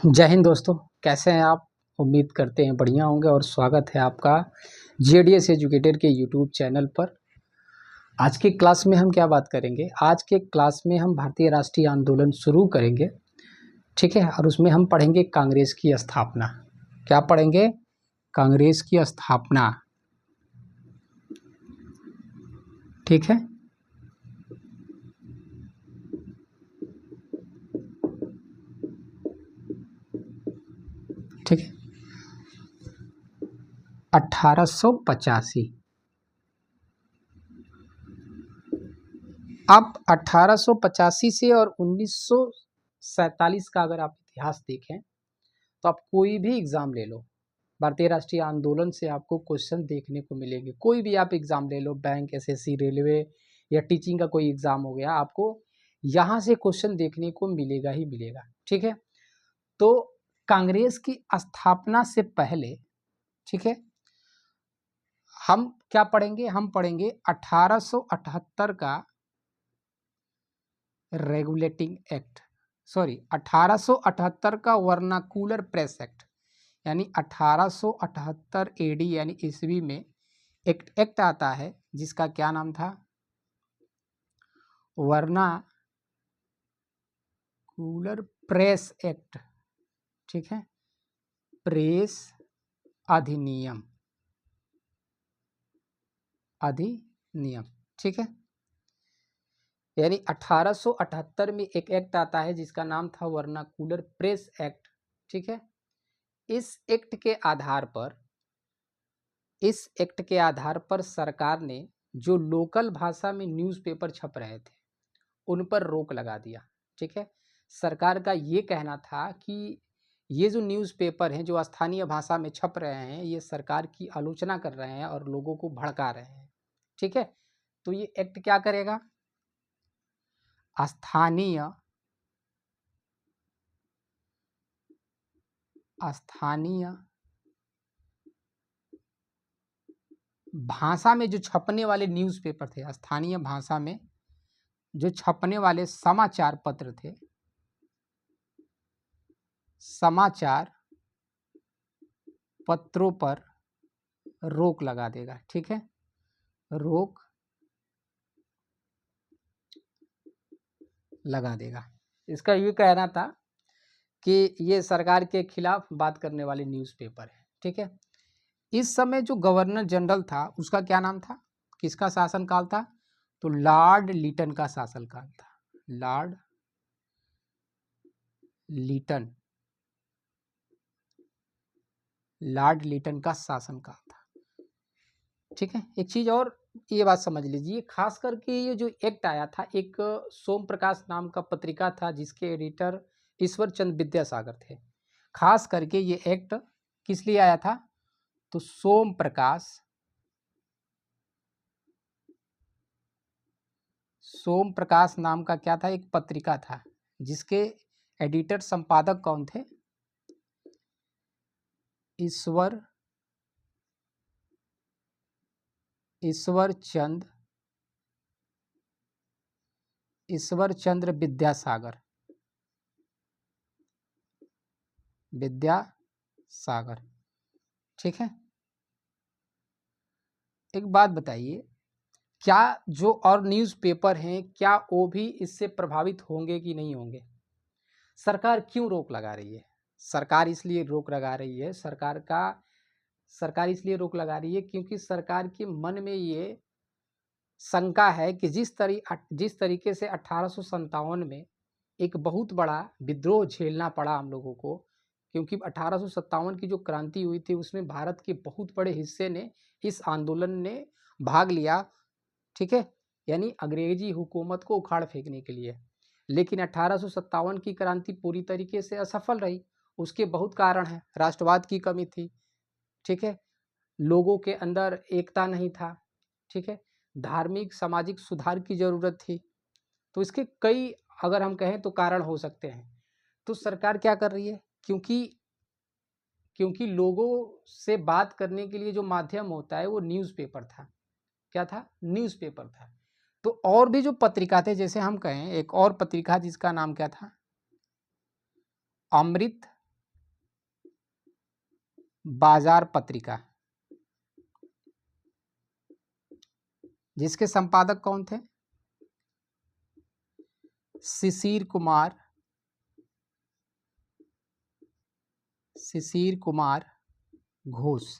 जय हिंद दोस्तों, कैसे हैं आप। उम्मीद करते हैं बढ़िया होंगे और स्वागत है आपका जेडीएस एजुकेटर के यूट्यूब चैनल पर। आज की क्लास में हम क्या बात करेंगे। आज के क्लास में हम भारतीय राष्ट्रीय आंदोलन शुरू करेंगे, ठीक है। और उसमें हम पढ़ेंगे कांग्रेस की स्थापना। क्या पढ़ेंगे? कांग्रेस की स्थापना, ठीक है। ठीक है, 1885। अब 1885 से और 1947 का अगर आप इतिहास देखें तो आप कोई भी एग्ज़ाम ले लो, भारतीय राष्ट्रीय आंदोलन से आपको क्वेश्चन देखने को मिलेंगे। कोई भी आप एग्ज़ाम ले लो, बैंक, एसएससी, रेलवे या टीचिंग का कोई एग्ज़ाम हो गया, आपको यहाँ से क्वेश्चन देखने को मिलेगा ही मिलेगा, ठीक है। तो कांग्रेस की स्थापना से पहले, ठीक है, हम क्या पढ़ेंगे? हम पढ़ेंगे 1878 का रेगुलेटिंग एक्ट, 1878 का वर्नाकुलर प्रेस एक्ट, यानी 1878 एडी यानी ईस्वी में एक एक्ट आता है जिसका क्या नाम था? वर्नाकुलर प्रेस एक्ट, ठीक है, प्रेस अधिनियम, ठीक है। यानी 1878 में एक एक्ट आता है जिसका नाम था वर्नाकुलर प्रेस एक्ट, ठीक है। इस एक्ट के आधार पर सरकार ने जो लोकल भाषा में न्यूज़पेपर छप रहे थे उन पर रोक लगा दिया, ठीक है। सरकार का ये कहना था कि ये जो न्यूज़पेपर हैं जो स्थानीय भाषा में छप रहे हैं ये सरकार की आलोचना कर रहे हैं और लोगों को भड़का रहे हैं, ठीक है। तो ये एक्ट क्या करेगा? स्थानीय भाषा में जो छपने वाले न्यूज़पेपर थे, स्थानीय भाषा में जो छपने वाले समाचार पत्र थे, समाचार पत्रों पर रोक लगा देगा, ठीक है। रोक लगा देगा। इसका ये कहना था कि ये सरकार के खिलाफ बात करने वाले न्यूज़पेपर है, ठीक है। इस समय जो गवर्नर जनरल था उसका क्या नाम था? किसका शासनकाल था? तो लॉर्ड लिटन का शासनकाल था। लॉर्ड लिटन का शासनकाल था, ठीक है। एक चीज और ये बात समझ लीजिए, खास करके ये जो एक्ट आया था, एक सोम प्रकाश नाम का पत्रिका था जिसके एडिटर ईश्वर चंद्र विद्यासागर थे। खास करके ये एक्ट किस लिए आया था? तो सोम प्रकाश नाम का क्या था? एक पत्रिका था जिसके एडिटर संपादक कौन थे? ईश्वर चंद्र विद्यासागर, ठीक है। एक बात बताइए, क्या जो और न्यूज़पेपर हैं क्या वो भी इससे प्रभावित होंगे कि नहीं होंगे? सरकार क्यों रोक लगा रही है? सरकार इसलिए रोक लगा रही है क्योंकि सरकार के मन में ये शंका है कि जिस तरीके से 1857 में एक बहुत बड़ा विद्रोह झेलना पड़ा हम लोगों को, क्योंकि 1857 की जो क्रांति हुई थी उसमें भारत के बहुत बड़े हिस्से ने इस आंदोलन ने भाग लिया, ठीक है, यानी अंग्रेजी हुकूमत को उखाड़ फेंकने के लिए। लेकिन 1857 की क्रांति पूरी तरीके से असफल रही। उसके बहुत कारण हैं। राष्ट्रवाद की कमी थी, ठीक है, लोगों के अंदर एकता नहीं था, ठीक है, धार्मिक सामाजिक सुधार की जरूरत थी। तो इसके कई, अगर हम कहें तो, कारण हो सकते हैं। तो सरकार क्या कर रही है? क्योंकि लोगों से बात करने के लिए जो माध्यम होता है वो न्यूज़पेपर था। क्या था? न्यूज़पेपर था। तो और भी जो पत्रिका थे, जैसे हम कहें एक और पत्रिका जिसका नाम क्या था? बाजार पत्रिका, जिसके संपादक कौन थे? शिशिर कुमार घोष।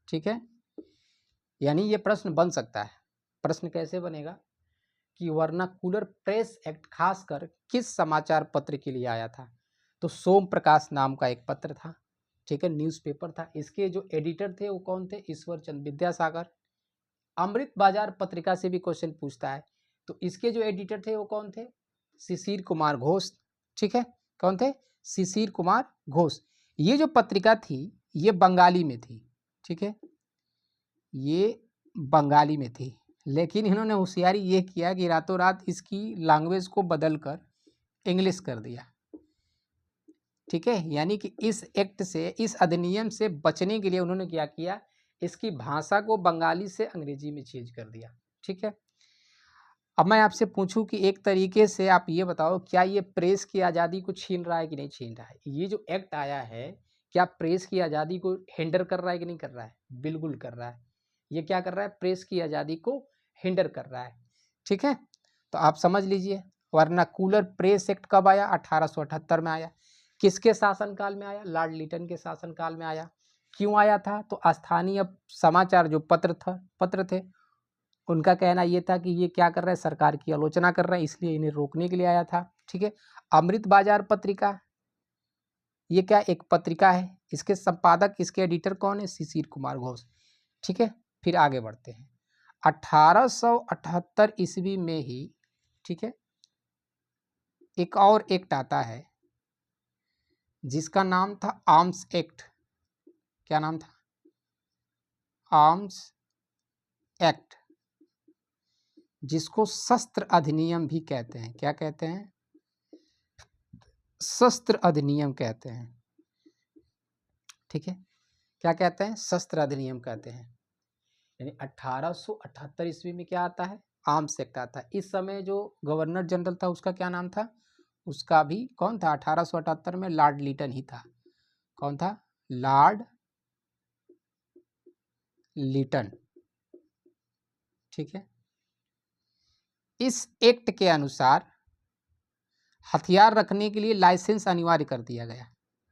ठीक है, यानी ये प्रश्न बन सकता है। प्रश्न कैसे बनेगा कि वर्नाकुलर प्रेस एक्ट खासकर किस समाचार पत्र के लिए आया था? तो सोम प्रकाश नाम का एक पत्र था, ठीक है, न्यूज़पेपर था। इसके जो एडिटर थे वो कौन थे? ईश्वर चंद्र विद्यासागर। अमृत बाजार पत्रिका से भी क्वेश्चन पूछता है, तो इसके जो एडिटर थे वो कौन थे? शिशिर कुमार घोष। ठीक है, कौन थे? शिशिर कुमार घोष। ये जो पत्रिका थी ये बंगाली में थी, ठीक है, ये बंगाली में थी, लेकिन इन्होंने होशियारी ये किया कि रातों रात इसकी लैंग्वेज को बदलकर इंग्लिश कर दिया। ठीक है, यानी कि इस एक्ट से, इस अधिनियम से बचने के लिए उन्होंने क्या किया, इसकी भाषा को बंगाली से अंग्रेजी में चेंज कर दिया। ठीक है, अब मैं आपसे पूछूं कि एक तरीके से आप ये बताओ, क्या ये प्रेस की आज़ादी को छीन रहा है कि नहीं छीन रहा है? ये जो एक्ट आया है, क्या प्रेस की आज़ादी को हिंडर कर रहा है कि नहीं कर रहा है? बिल्कुल कर रहा है। ये क्या कर रहा है? प्रेस की आज़ादी को हिंडर कर रहा है। ठीक है, तो आप समझ लीजिए, वर्नाकुलर प्रेस एक्ट कब आया? 1878 में आया। किसके शासनकाल में आया? लॉर्ड लिटन के शासनकाल में आया। क्यों आया था? तो स्थानीय समाचार जो पत्र थे, उनका कहना ये था कि ये क्या कर रहे हैं, सरकार की आलोचना कर रहे हैं, इसलिए इन्हें रोकने के लिए आया था। ठीक है, अमृत बाजार पत्रिका, ये क्या एक पत्रिका है, इसके संपादक, इसके एडिटर कौन है? शिशिर कुमार घोष। ठीक है, फिर आगे बढ़ते हैं। 1878 ईस्वी में ही, ठीक है, एक और एक्ट आता है जिसका नाम था आर्म्स एक्ट। क्या नाम था? आर्म्स एक्ट, जिसको शस्त्र अधिनियम भी कहते हैं। क्या कहते हैं? शस्त्र अधिनियम कहते हैं। ठीक है, क्या कहते हैं? शस्त्र अधिनियम कहते हैं। यानी 1878 ईस्वी में क्या आता है? आर्म्स एक्ट आता है। इस समय जो गवर्नर जनरल था उसका क्या नाम था? उसका भी कौन था? 1878 में लॉर्ड लिटन ही था। कौन था? लॉर्ड लिटन। ठीक है, इस एक्ट के अनुसार हथियार रखने के लिए लाइसेंस अनिवार्य कर दिया गया।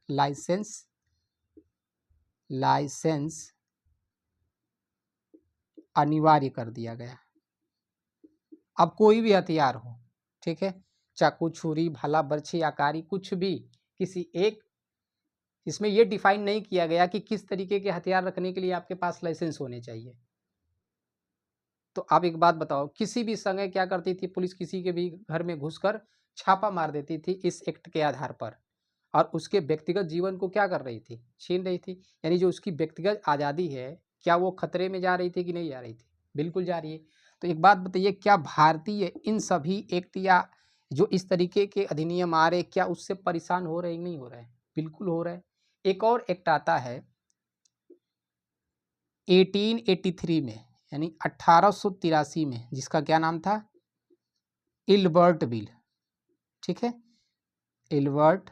लाइसेंस अनिवार्य कर दिया गया। अब कोई भी हथियार हो, ठीक है, चाकू, छुरी, भाला, बर्छी, आकारी, कुछ भी, किसी एक, इसमें यह डिफाइन नहीं किया गया कि किस तरीके के हथियार रखने के लिए आपके पास लाइसेंस होने चाहिए। तो आप एक बात बताओ, किसी भी समय क्या करती थी पुलिस? किसी के भी घर में घुसकर छापा मार देती थी इस एक्ट के आधार पर, और उसके व्यक्तिगत जीवन को क्या कर रही थी? छीन रही थी। यानी जो उसकी व्यक्तिगत आज़ादी है, क्या वो खतरे में जा रही थी कि नहीं जा रही थी? बिल्कुल जा रही है। तो एक बात बताइए, क्या भारतीय इन सभी एक्ट या जो इस तरीके के अधिनियम आ रहे, क्या उससे परेशान हो रहे हैं? नहीं हो रहे हैं, बिल्कुल हो रहे हैं। एक और एक्ट आता है 1883 में, यानी 1883 में, जिसका क्या नाम था? Ilbert bill. ठीक है, इल्बर्ट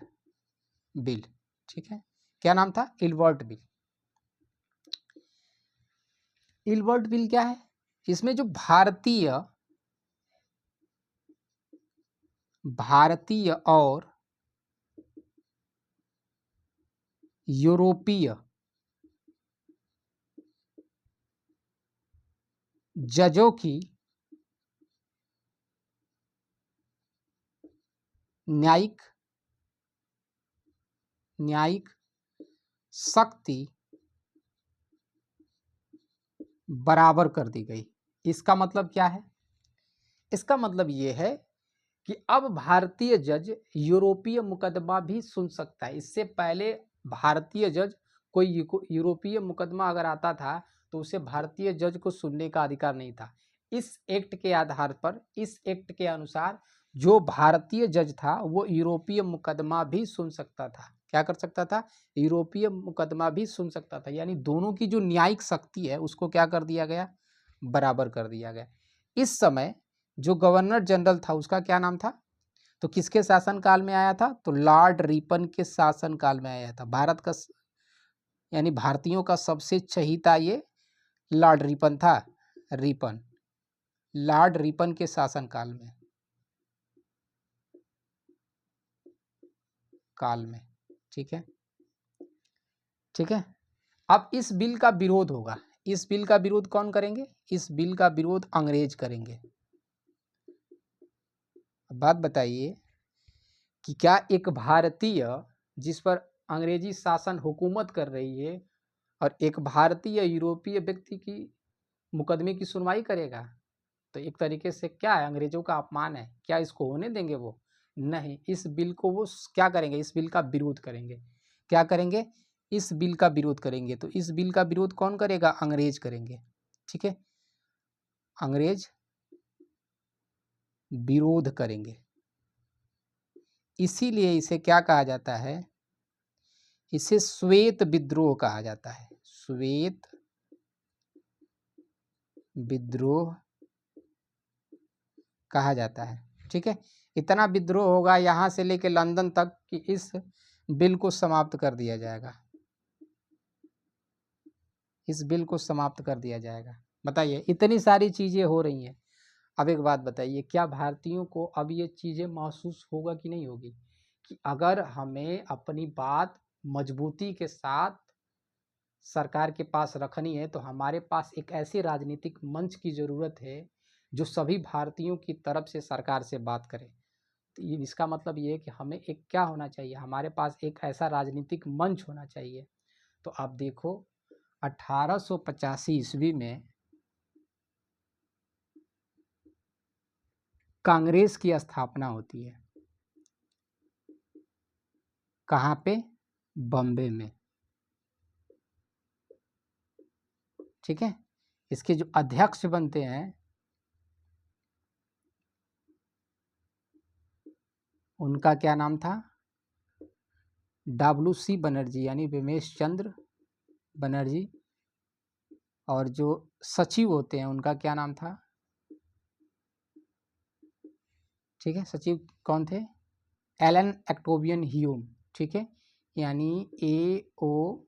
बिल। ठीक है, क्या नाम था? Ilbert bill. इल्बर्ट बिल क्या है? इसमें जो भारतीय और यूरोपीय जजों की न्यायिक शक्ति बराबर कर दी गई। इसका मतलब क्या है? इसका मतलब ये है कि अब भारतीय जज यूरोपीय मुकदमा भी सुन सकता है। इससे पहले भारतीय जज, कोई यूरोपीय मुकदमा अगर आता था तो उसे भारतीय जज को सुनने का अधिकार नहीं था। इस एक्ट के आधार पर, इस एक्ट के अनुसार, जो भारतीय जज था वो यूरोपीय मुकदमा भी सुन सकता था। क्या कर सकता था? यूरोपीय मुकदमा भी सुन सकता था। यानी दोनों की जो न्यायिक शक्ति है उसको क्या कर दिया गया? बराबर कर दिया गया। इस समय जो गवर्नर जनरल था उसका क्या नाम था? तो किसके शासनकाल में आया था? तो लॉर्ड रिपन के शासनकाल में आया था। भारत का यानी भारतीयों का सबसे चहीता ये लॉर्ड रिपन था। रिपन, लॉर्ड रिपन के शासनकाल में, ठीक है, ठीक है। अब इस बिल का विरोध होगा। इस बिल का विरोध कौन करेंगे? इस बिल का विरोध अंग्रेज करेंगे। अब बात बताइए कि क्या एक भारतीय जिस पर अंग्रेजी शासन हुकूमत कर रही है और एक भारतीय यूरोपीय व्यक्ति की मुकदमे की सुनवाई करेगा? तो एक तरीके से क्या है, अंग्रेजों का अपमान है। क्या इसको होने देंगे वो? नहीं, इस बिल को वो क्या करेंगे? इस बिल का विरोध करेंगे। क्या करेंगे? इस बिल का विरोध करेंगे। तो इस बिल का विरोध कौन करेगा? अंग्रेज करेंगे, ठीक है, अंग्रेज विरोध करेंगे। इसीलिए इसे क्या कहा जाता है? इसे श्वेत विद्रोह कहा जाता है। श्वेत विद्रोह कहा जाता है, ठीक है। इतना विद्रोह होगा यहाँ से लेकर लंदन तक कि इस बिल को समाप्त कर दिया जाएगा। इस बिल को समाप्त कर दिया जाएगा। बताइए, इतनी सारी चीज़ें हो रही हैं। अब एक बात बताइए, क्या भारतीयों को अब ये चीज़ें महसूस होगा कि नहीं होगी कि अगर हमें अपनी बात मजबूती के साथ सरकार के पास रखनी है तो हमारे पास एक ऐसे राजनीतिक मंच की ज़रूरत है जो सभी भारतीयों की तरफ से सरकार से बात करे। तो ये इसका मतलब ये है कि हमें एक क्या होना चाहिए? हमारे पास एक ऐसा राजनीतिक मंच होना चाहिए। तो आप देखो 1885 ईस्वी में कांग्रेस की स्थापना होती है। कहाँ पे? बॉम्बे में, ठीक है। इसके जो अध्यक्ष बनते हैं उनका क्या नाम था? WC बनर्जी, यानी विमेश चंद्र बनर्जी। और जो सचिव होते हैं उनका क्या नाम था? ठीक है, सचिव कौन थे? एलन एक्टोबियन ह्यूम, ठीक है, यानी AO